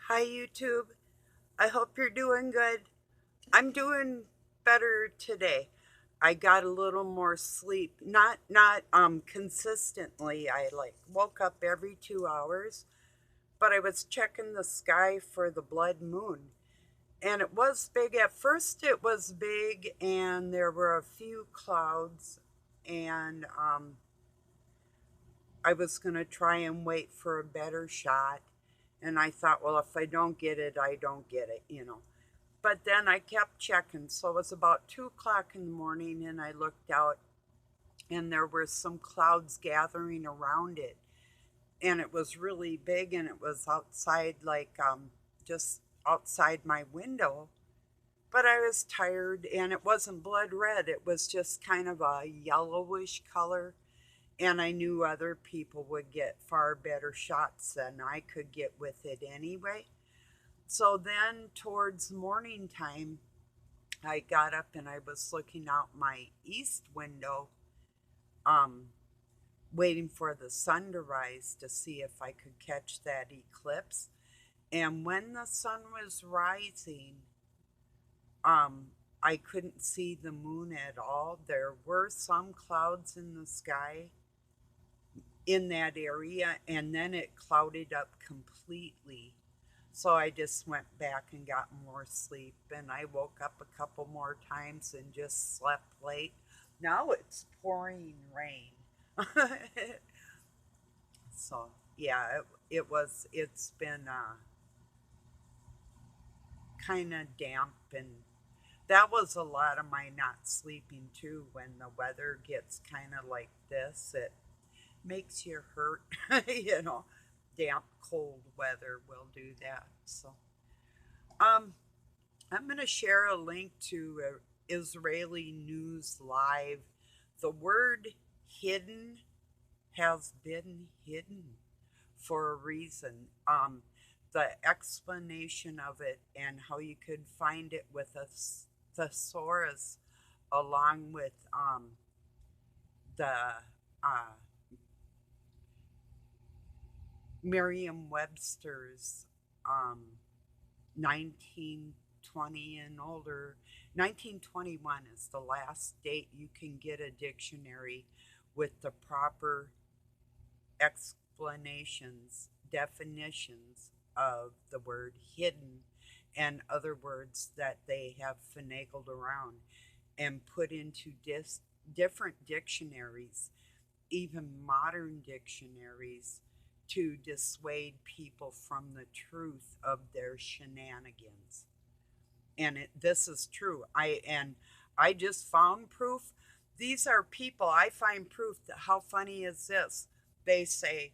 Hi YouTube. I hope you're doing good. I'm doing better today. I got a little more sleep. Not consistently. I like woke up every 2 hours, but I was checking the sky for the blood moon. And it was big. At first it was big and there were a few clouds and I was going to try and wait for a better shot. And I thought, well, if I don't get it, I don't get it. But then I kept checking. So it was about 2 o'clock in the morning, and I looked out, and there were some clouds gathering around it. And it was really big, and it was outside, like just outside my window. But I was tired, and it wasn't blood red. It was just kind of a yellowish color. And I knew other people would get far better shots than I could get with it anyway. So then, towards morning time, I got up and I was looking out my east window, um, waiting for the sun to rise to see if I could catch that eclipse. And when the sun was rising, um, I couldn't see the moon at all. There were some clouds in the sky in that area, and then it clouded up completely. So I just went back and got more sleep, and I woke up a couple more times and just slept late. Now it's pouring rain. So, yeah, it's been kind of damp, and that was a lot of my not sleeping too. When the weather gets kind of like this, it makes you hurt. you know, Damp, cold weather will do that. So, um, I'm going to share a link to Israeli News Live. The word hidden has been hidden for a reason. The explanation of it and how you could find it with a thesaurus along with the uh, Merriam Webster's 1920 and older. 1921 is the last date you can get a dictionary with the proper explanations, definitions of the word hidden and other words that they have finagled around and put into different dictionaries, even modern dictionaries, to dissuade people from the truth of their shenanigans. And this is true. I just found proof. These are people. I find proof that how funny is this? They say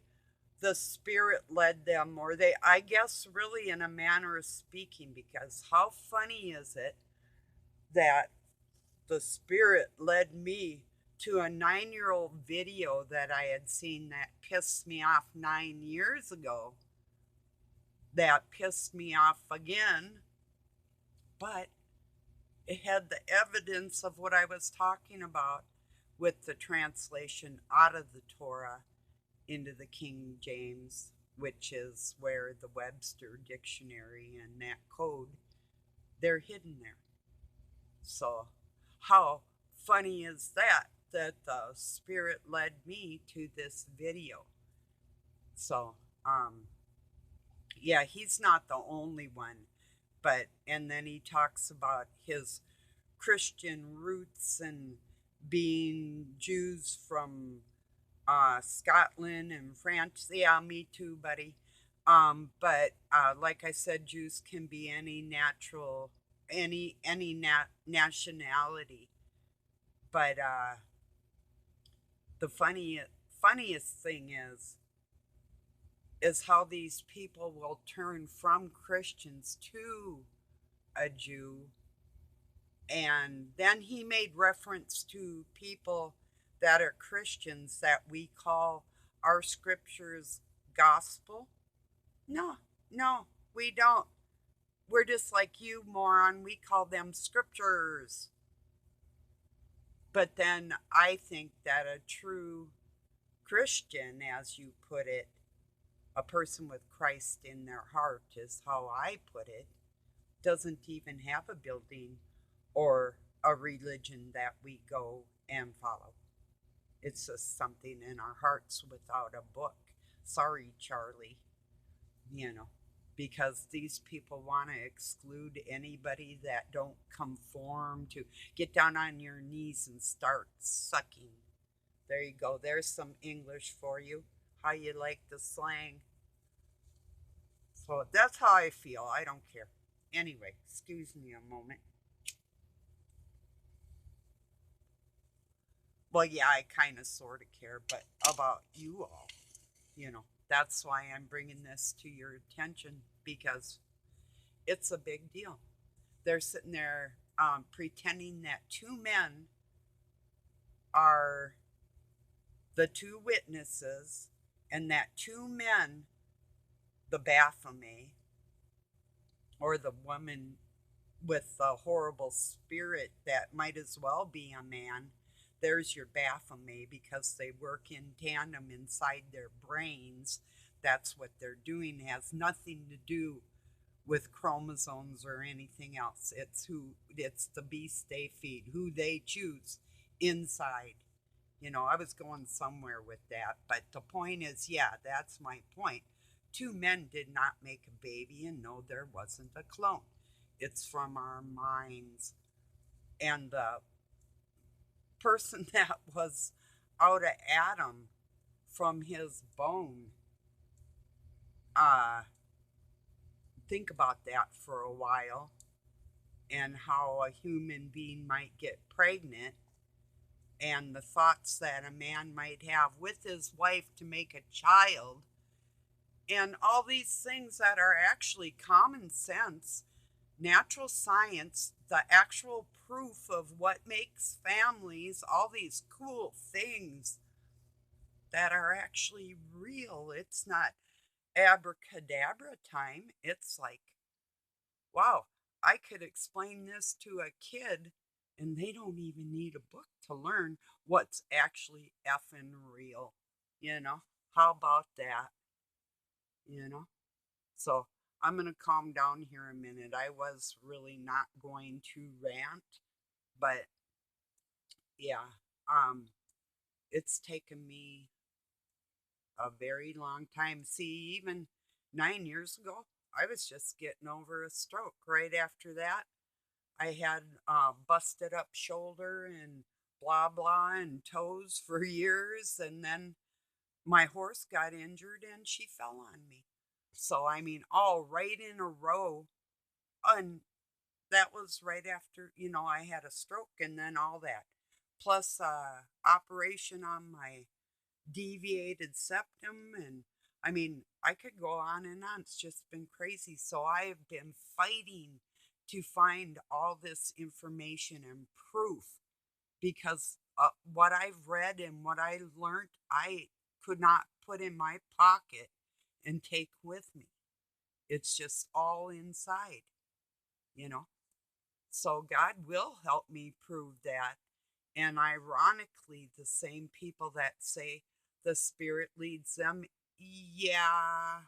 the spirit led them, or they, I guess, really in a manner of speaking, because how funny is it that the spirit led me to a 9-year old video that I had seen that pissed me off 9 years ago, that pissed me off again, but it had the evidence of what I was talking about with the translation out of the Torah into the King James, which is where the Webster dictionary and that code, they're hidden there. So, how funny is that? That the Spirit led me to this video. So, yeah, he's not the only one. And then he talks about his Christian roots and being Jews from Scotland and France. Yeah, me too, buddy. But like I said, Jews can be any natural, any nationality. But the funniest thing is how these people will turn from Christians to a Jew. And then he made reference to people that are Christians that we call our scriptures gospel. No, no, we don't. We're just like you, moron. We call them scriptures. But then I think that a true Christian, as you put it, A person with Christ in their heart is how I put it, doesn't even have a building or a religion that we go and follow. It's just something in our hearts without a book. Sorry, Charlie, you know, because these people want to exclude anybody that don't conform to get down on your knees and start sucking. There you go. There's some English for you. How you like the slang. So that's how I feel. I don't care. Anyway, excuse me a moment. Well, yeah, I kind of sort of care, but about you all, that's why I'm bringing this to your attention because it's a big deal. They're sitting there pretending that two men are the two witnesses and that two men, the Baphomet, or the woman with the horrible spirit that might as well be a man, there's your Baphomet because they work in tandem inside their brains. That's what they're doing. It has nothing to do with chromosomes or anything else. It's the beast they feed, who they choose inside. I was going somewhere with that, but the point is, yeah, that's my point. Two men did not make a baby, and no, there wasn't a clone. It's from our minds. And the person that was out of Adam from his bone, uh, think about that for a while and how a human being might get pregnant and the thoughts that a man might have with his wife to make a child and all these things that are actually common sense, natural science, the actual proof of what makes families, all these cool things that are actually real. It's not abracadabra time. It's like, wow, I could explain this to a kid and they don't even need a book to learn what's actually effing real. You know, how about that? You know, so I'm going to calm down here a minute. I was really not going to rant, but yeah, um, it's taken me a very long time. See, even 9 years ago, I was just getting over a stroke. Right after that, I had busted up shoulder and blah blah and toes for years, and then my horse got injured and she fell on me. So I mean, all right in a row, and that was right after I had a stroke, and then all that, plus operation on my deviated septum, and I mean, I could go on and on. It's just been crazy. So I have been fighting to find all this information and proof because what I've read and what I learned, I could not put in my pocket and take with me. It's just all inside, you know. So God will help me prove that. And ironically, the same people that say the Spirit leads them, yeah,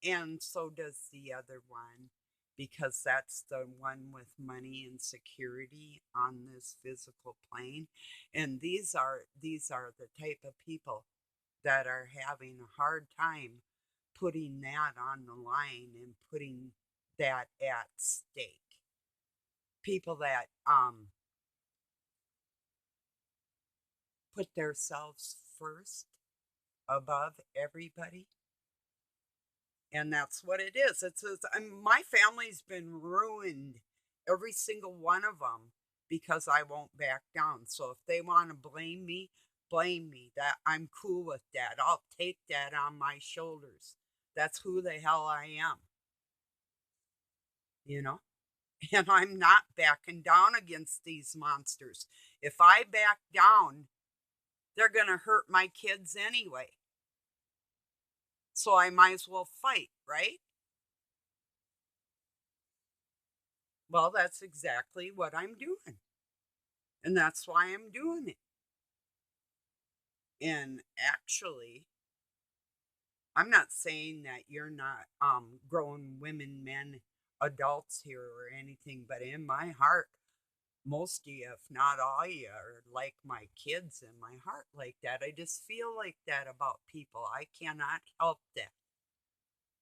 and so does the other one, because that's the one with money and security on this physical plane. And these are the type of people that are having a hard time putting that on the line and putting that at stake. People that put themselves first above everybody. And that's what it is. My family's been ruined, every single one of them, because I won't back down. So if they want to blame me, blame me. That I'm cool with that. I'll take that on my shoulders. That's who the hell I am, you know? And I'm not backing down against these monsters. If I back down, they're going to hurt my kids anyway. So I might as well fight, right? Well, that's exactly what I'm doing. And that's why I'm doing it. And actually, I'm not saying that you're not grown women, men, adults here or anything, but in my heart, most of you, if not all of you, are like my kids in my heart like that. I just feel like that about people. I cannot help that,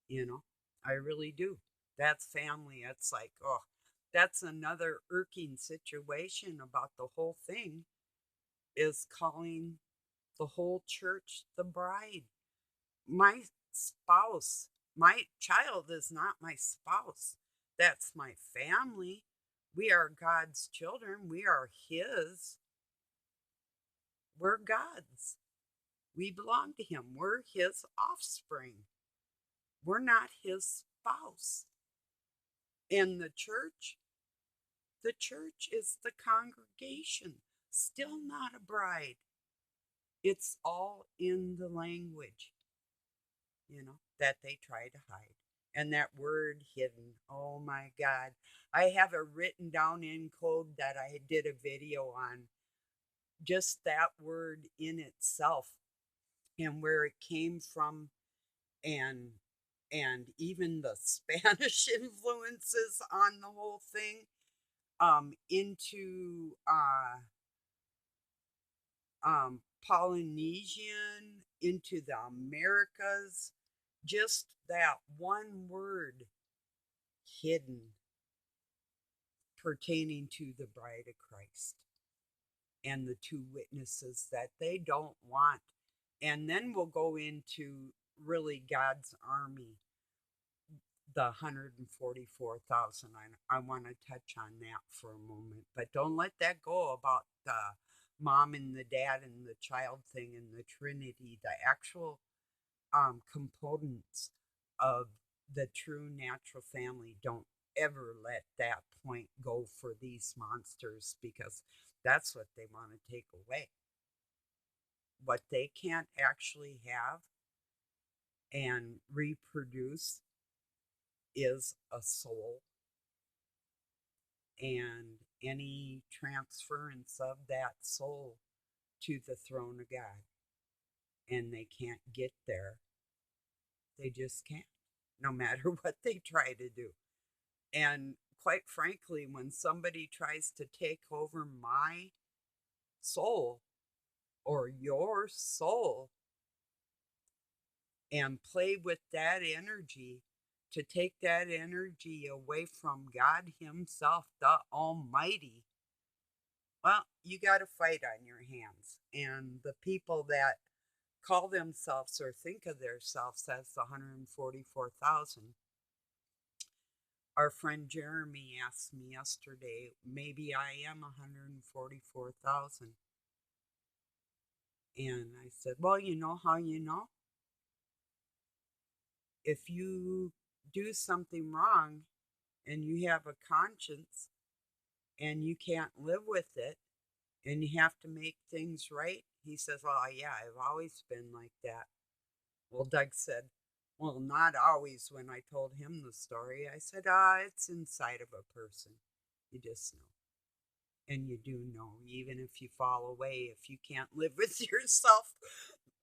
you know. I really do. That's family. It's like, oh, that's another irking situation about the whole thing is calling the whole church the bride. My spouse, my child is not my spouse. That's my family. We are God's children. We are His. We're God's. We belong to Him. We're His offspring. We're not His spouse. And the church is the congregation, still not a bride. It's all in the language, that they try to hide. And that word hidden, oh my God. I have it written down in code that I did a video on, just that word in itself and where it came from, and even the Spanish influences on the whole thing, into Polynesian, into the Americas, just that one word, hidden, pertaining to the bride of Christ and the two witnesses that they don't want. And then we'll go into really God's army, the 144,000. I want to touch on that for a moment, but don't let that go about the mom and the dad and the child thing and the Trinity, the actual components of the true natural family. Don't ever let that point go for these monsters, because that's what they want to take away. What they can't actually have and reproduce is a soul, and any transference of that soul to the throne of God. And they can't get there. They just can't, no matter what they try to do. And quite frankly, when somebody tries to take over my soul or your soul and play with that energy, to take that energy away from God Himself, the Almighty, well, you got a fight on your hands. And the people that call themselves or think of themselves as the 144,000, our friend Jeremy asked me yesterday, maybe I am 144,000. And I said, well, you know how you know? If you do something wrong and you have a conscience and you can't live with it and you have to make things right, he says, well, yeah, I've always been like that. Well, Doug said, well, not always. When I told him the story, I said, it's inside of a person. You just know. And you do know, even if you fall away, if you can't live with yourself.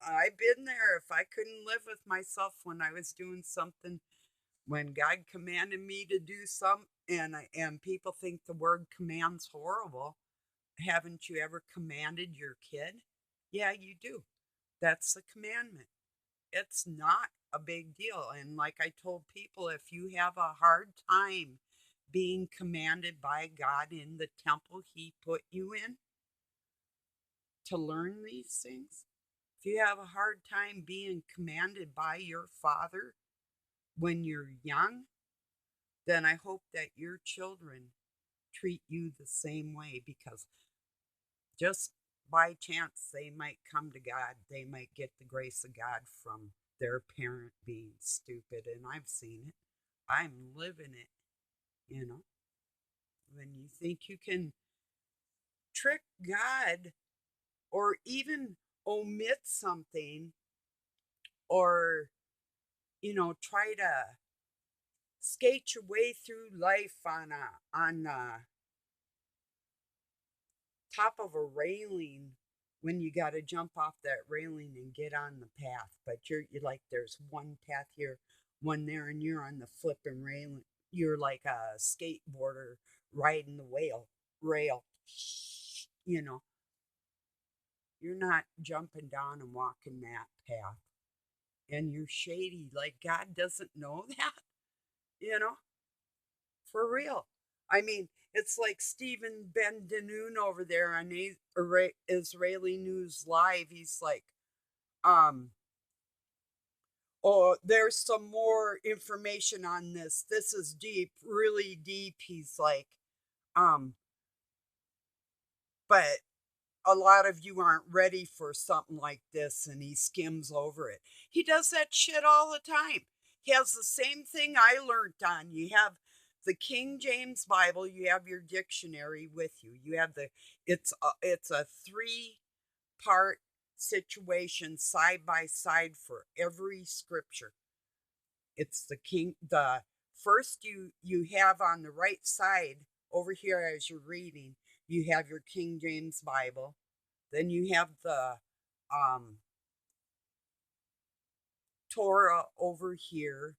I've been there. If I couldn't live with myself when I was doing something, when God commanded me to do something, and people think the word command's horrible. Haven't you ever commanded your kid? Yeah, you do. That's the commandment. It's not a big deal. And like I told people, if you have a hard time being commanded by God in the temple He put you in to learn these things, if you have a hard time being commanded by your Father when you're young, then I hope that your children treat you the same way, because just by chance they might come to God. They might get the grace of God from their parent being stupid. And I've seen it. I'm living it, you know. When you think you can trick God or even omit something, or, try to skate your way through life on top of a railing when you got to jump off that railing and get on the path, but you're like there's one path here, one there, and you're on the flipping railing. You're like a skateboarder riding the rail. You know, you're not jumping down and walking that path, and you're shady. Like God doesn't know that, you know, for real. I mean, it's like Stephen Ben Danoon over there on Israeli News Live. He's like, um, oh, there's some more information on this. This is deep, really deep. He's like, um, but a lot of you aren't ready for something like this, and he skims over it. He does that shit all the time. He has the same thing I learned on. You have the King James Bible, you have your dictionary with you. You have it's a three-part situation side by side for every scripture. It's the first you have on the right side over here as you're reading, you have your King James Bible. Then you have the um, Torah over here,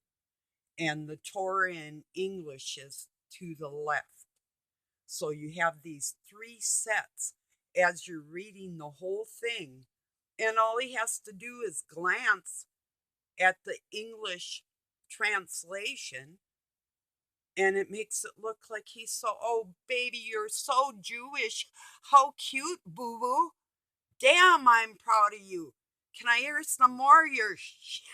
and the Torah in English is to the left. So you have these three sets as you're reading the whole thing. And all he has to do is glance at the English translation, and it makes it look like he's so, oh, baby, you're so Jewish. How cute, boo boo. Damn, I'm proud of you. Can I hear some more of your shit?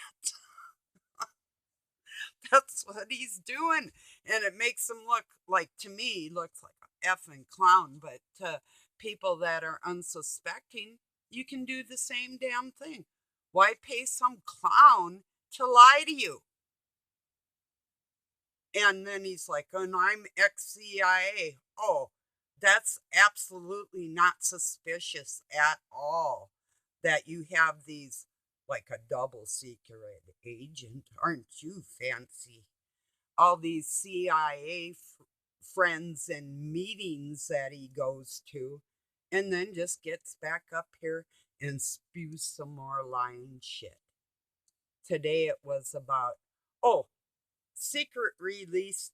That's what he's doing. And it makes him look like, to me, looks like an effing clown. But to people that are unsuspecting, you can do the same damn thing. Why pay some clown to lie to you? And then he's like, and I'm ex-CIA. Oh, that's absolutely not suspicious at all that you have these, like a double secret agent. Aren't you fancy? All these CIA friends and meetings that he goes to, and then just gets back up here and spews some more lying shit. Today it was about, oh, secret release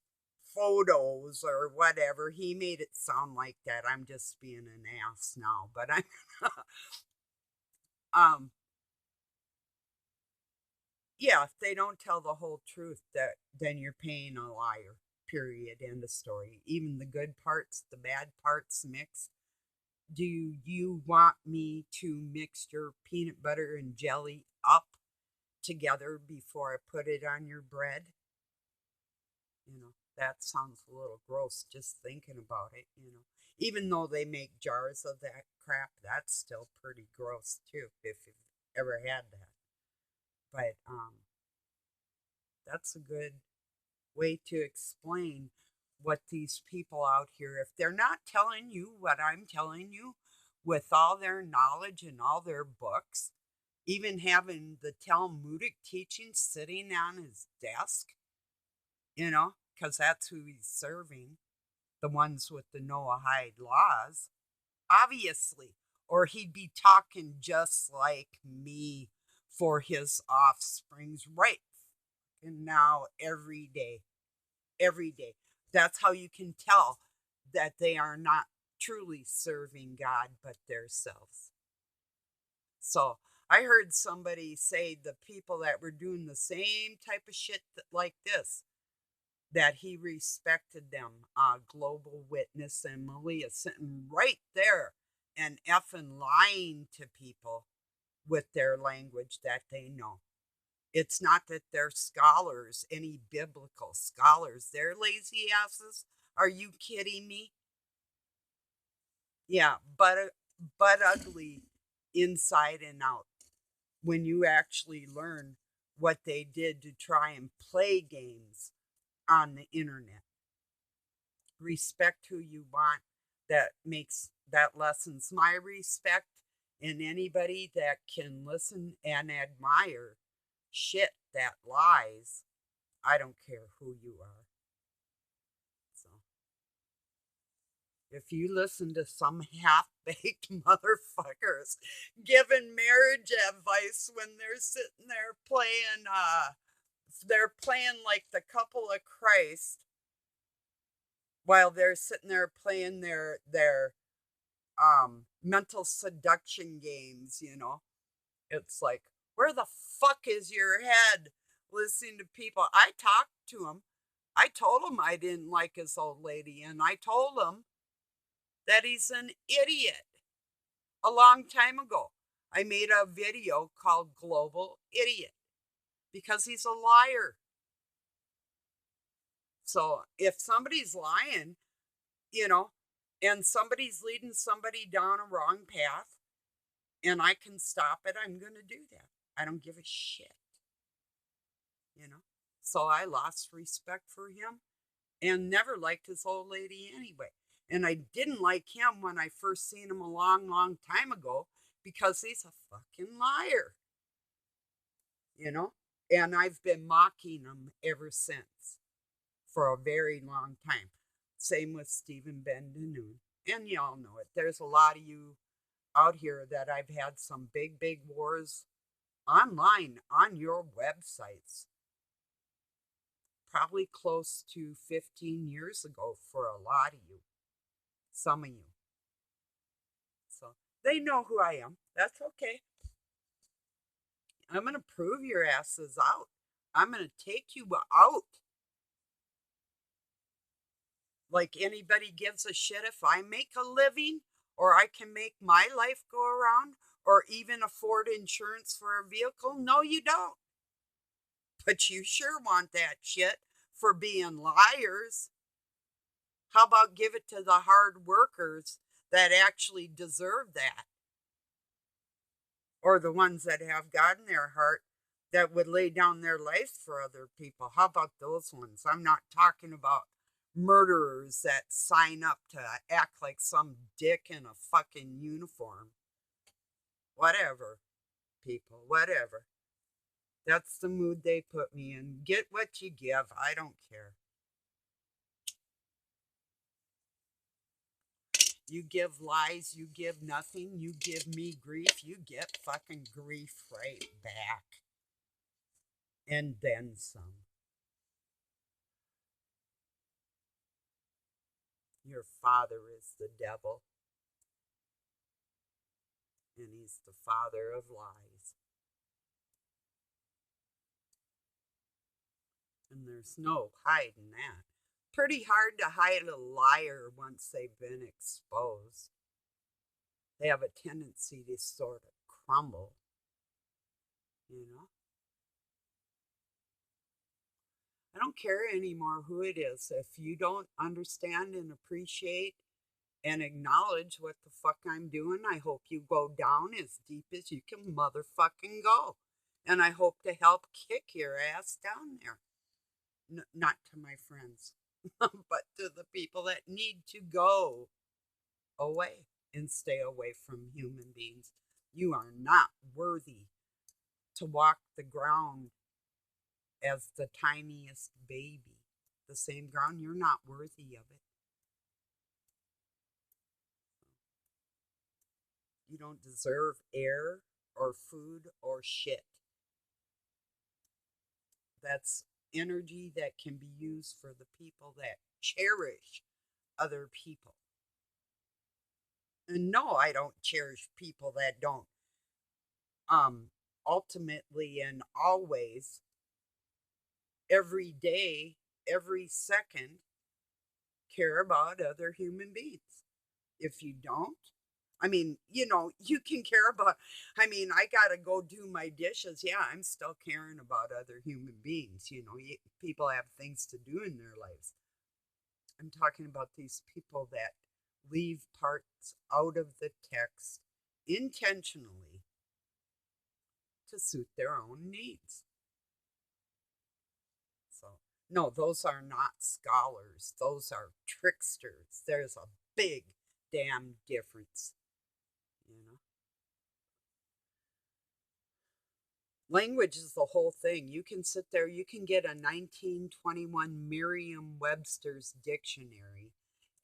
photos or whatever. He made it sound like that. I'm just being an ass now, but I'm um yeah, if they don't tell the whole truth, that then you're paying a liar. Period. End of story. Even the good parts, the bad parts mixed. Do you want me to mix your peanut butter and jelly up together before I put it on your bread? That sounds a little gross just thinking about it. Even though they make jars of that crap, that's still pretty gross too, if you've ever had that. But that's a good way to explain what these people out here, if they're not telling you what I'm telling you with all their knowledge and all their books, even having the Talmudic teaching sitting on his desk, because that's who he's serving, the ones with the Noahide laws, obviously, or he'd be talking just like me for his offsprings right and now every day. Every day. That's how you can tell that they are not truly serving God but themselves. So I heard somebody say the people that were doing the same type of shit like this, that he respected them. Global Witness and Malia sitting right there and effing lying to people with their language that they know. It's not that they're scholars, any biblical scholars. They're lazy asses. Are you kidding me? Yeah, but ugly inside and out when you actually learn what they did to try and play games on the internet. Respect who you want. That makes that lessens my respect, and anybody that can listen and admire shit that lies. I don't care who you are. So If you listen to some half-baked motherfuckers giving marriage advice when they're sitting there playing, they're playing like the couple of Christ while they're sitting there playing their mental seduction games, you know. It's like, where the fuck is your head listening to people? I talked to him. I told him I didn't like his old lady, and I told him that he's an idiot a long time ago. I made a video called Global Idiot because he's a liar. So if somebody's lying, you know, and somebody's leading somebody down a wrong path and I can stop it, I'm going to do that. I don't give a shit, you know. So I lost respect for him and never liked his old lady anyway. And I didn't like him when I first seen him a long, long time ago because he's a fucking liar, you know. And I've been mocking him ever since for a very long time. Same with Stephen Ben Danoon. And y'all know it. There's a lot of you out here that I've had some big, big wars online on your websites. Probably close to 15 years ago for a lot of you. Some of you. So they know who I am. That's okay. I'm going to prove your asses out. I'm going to take you out. Like anybody gives a shit if I make a living or I can make my life go around or even afford insurance for a vehicle. No, you don't. But you sure want that shit for being liars. How about give it to the hard workers that actually deserve that? Or the ones that have God in their heart that would lay down their life for other people. How about those ones? I'm not talking about murderers that sign up to act like some dick in a fucking uniform. Whatever, people, whatever. That's the mood they put me in. Get what you give. I don't care. You give lies, you give nothing, you give me grief, you get fucking grief right back. And then some. Your father is the devil, and he's the father of lies. And there's no hiding that. Pretty hard to hide a liar once they've been exposed. They have a tendency to sort of crumble, you know? I don't care anymore who it is. If you don't understand and appreciate and acknowledge what the fuck I'm doing, I hope you go down as deep as you can motherfucking go. And I hope to help kick your ass down there. Not to my friends, but to the people that need to go away and stay away from human beings. You are not worthy to walk the ground as the tiniest baby. The same ground, you're not worthy of it. You don't deserve air or food or shit. That's energy that can be used for the people that cherish other people. And no, I don't cherish people that don't um ultimately and always every day, every second care about other human beings. If you don't, I mean, you know, you can care about, I mean, I got to go do my dishes. Yeah, I'm still caring about other human beings. You know, people have things to do in their lives. I'm talking about these people that leave parts out of the text intentionally to suit their own needs. So, no, those are not scholars. Those are tricksters. There's a big damn difference, you know. Language is the whole thing. You can sit there, you can get a 1921 Merriam Webster's dictionary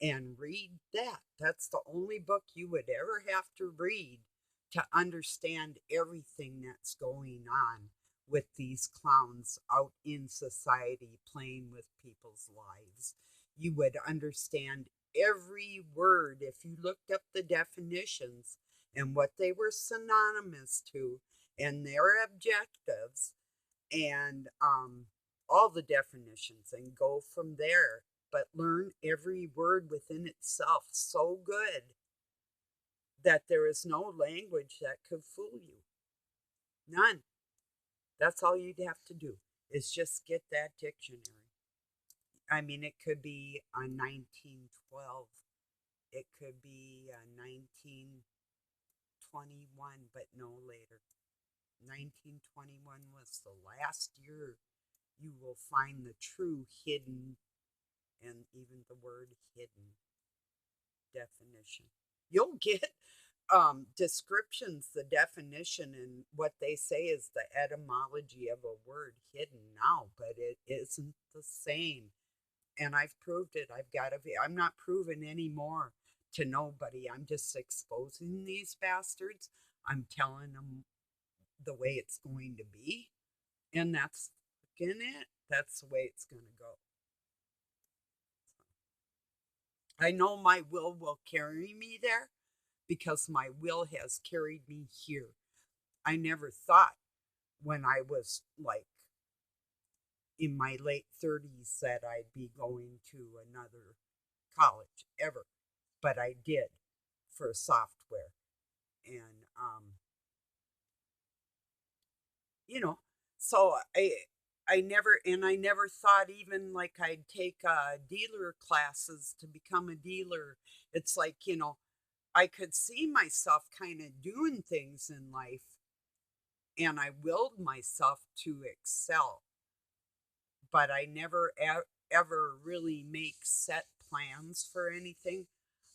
and read that. That's the only book you would ever have to read to understand everything that's going on with these clowns out in society playing with people's lives. You would understand every word if you looked up the definitions and what they were synonymous to and their objectives and all the definitions and go from there. But learn every word within itself so good that there is no language that could fool you. None. That's all you'd have to do is just get that dictionary. I mean, it could be a 1912, it could be a 1921, but no later. 1921 was the last year you will find the true hidden, and even the word hidden definition. You'll get descriptions, the definition, and what they say is the etymology of a word hidden now, but it isn't the same. And I've proved it. I'm not proving anymore to nobody. I'm just exposing these bastards. I'm telling them the way it's going to be. And that's fucking it. That's the way it's going to go. I know my will carry me there because my will has carried me here. I never thought when I was like in my late 30s that I'd be going to another college ever, but I did for software. And, you know, so I never thought even like I'd take dealer classes to become a dealer. It's like, I could see myself kind of doing things in life and I willed myself to excel, but I never ever really make set plans for anything.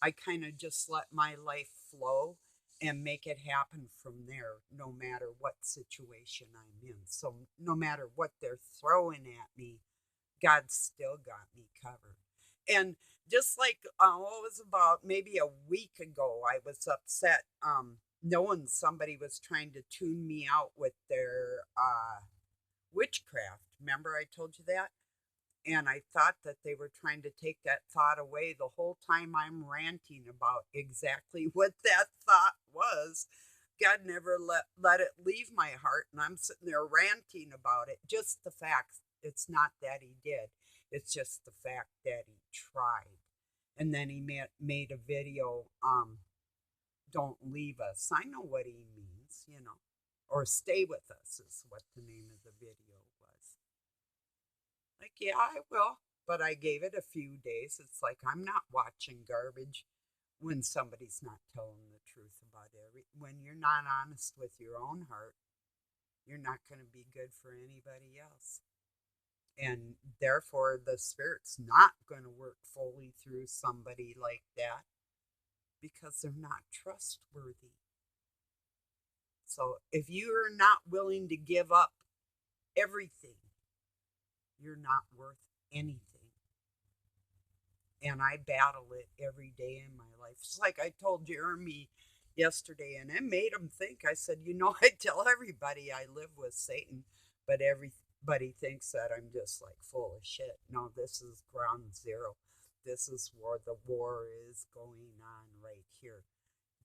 I kind of just let my life flow and make it happen from there, no matter what situation I'm in. So, no matter what they're throwing at me, God still got me covered. And just like what was about maybe a week ago, I was upset knowing somebody was trying to tune me out with their witchcraft. Remember, I told you that? And I thought that they were trying to take that thought away the whole time I'm ranting about exactly what that thought was. God never let it leave my heart, and I'm sitting there ranting about it. Just the fact, it's not that he did, it's just the fact that he tried. And then he made a video, don't leave us. I know what he means. Or stay with us is what the name of the video was. Like, yeah, I will. But I gave it a few days. It's like I'm not watching garbage when somebody's not telling the truth about when you're not honest with your own heart, you're not going to be good for anybody else. And therefore the spirit's not going to work fully through somebody like that because they're not trustworthy. So if you're not willing to give up everything, you're not worth anything. And I battle it every day in my life. It's like I told Jeremy yesterday, and it made him think. I said, I tell everybody I live with Satan, but everybody thinks that I'm just like full of shit. No, this is ground zero. This is where the war is going on right here.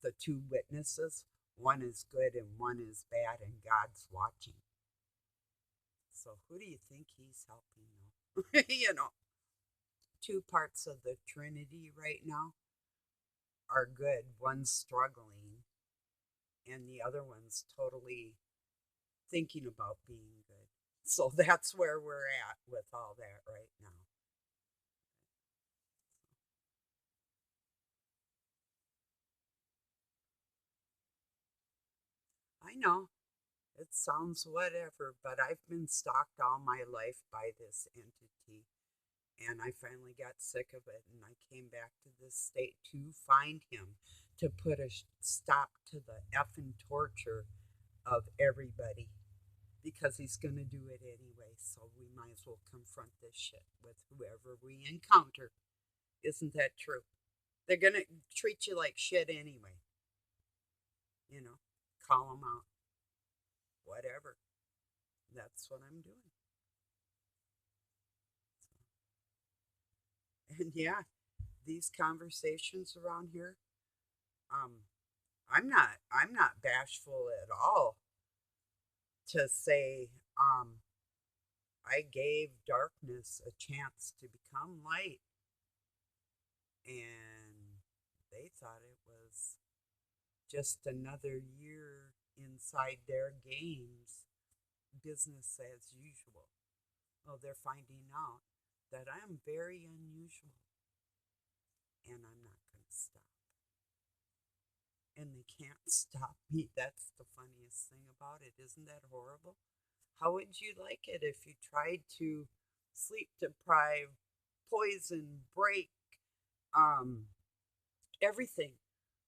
The two witnesses, one is good and one is bad, and God's watching. So who do you think he's helping now? Two parts of the Trinity right now are good. One's struggling, and the other one's totally thinking about being good. So that's where we're at with all that right now. I know it sounds whatever, but I've been stalked all my life by this entity. And I finally got sick of it, and I came back to this state to find him, to put a stop to the effing torture of everybody, because he's going to do it anyway. So we might as well confront this shit with whoever we encounter. Isn't that true? They're going to treat you like shit anyway. You know, call them out, whatever. That's what I'm doing. And yeah, these conversations around here, um, I'm not bashful at all to say, I gave darkness a chance to become light, and they thought it was just another year inside their games, business as usual. Well, they're finding out that I'm very unusual, and I'm not going to stop. And they can't stop me. That's the funniest thing about it. Isn't that horrible? How would you like it if you tried to sleep deprive, poison, break, um, everything,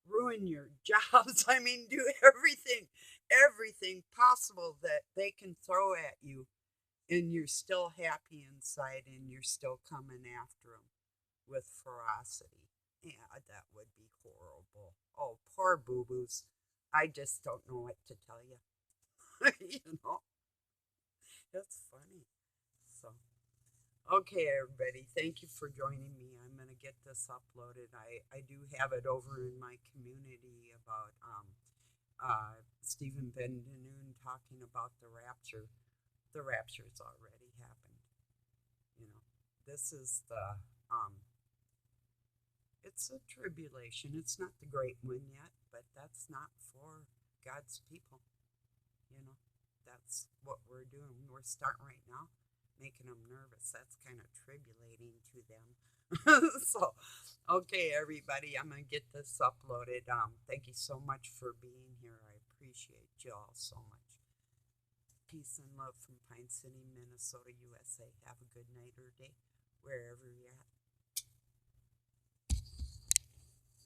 ruin your jobs? I mean, do everything possible that they can throw at you, and you're still happy inside and you're still coming after them with ferocity. Yeah, that would be horrible. Oh, poor boo boos. I just don't know what to tell you. You know, that's funny. So, okay, everybody, thank you for joining me. I'm going to get this uploaded. I do have it over in my community about Stephen Ben Danoon talking about the rapture. The rapture's already happened. You know, this is the it's a tribulation. It's not the great one yet, but that's not for God's people. You know, that's what we're doing. We're starting right now, making them nervous. That's kind of tribulating to them. So, okay, everybody, I'm gonna get this uploaded. Thank you so much for being here. I appreciate you all so much. Peace and love from Pine City, Minnesota, USA. Have a good night or day, wherever you're at.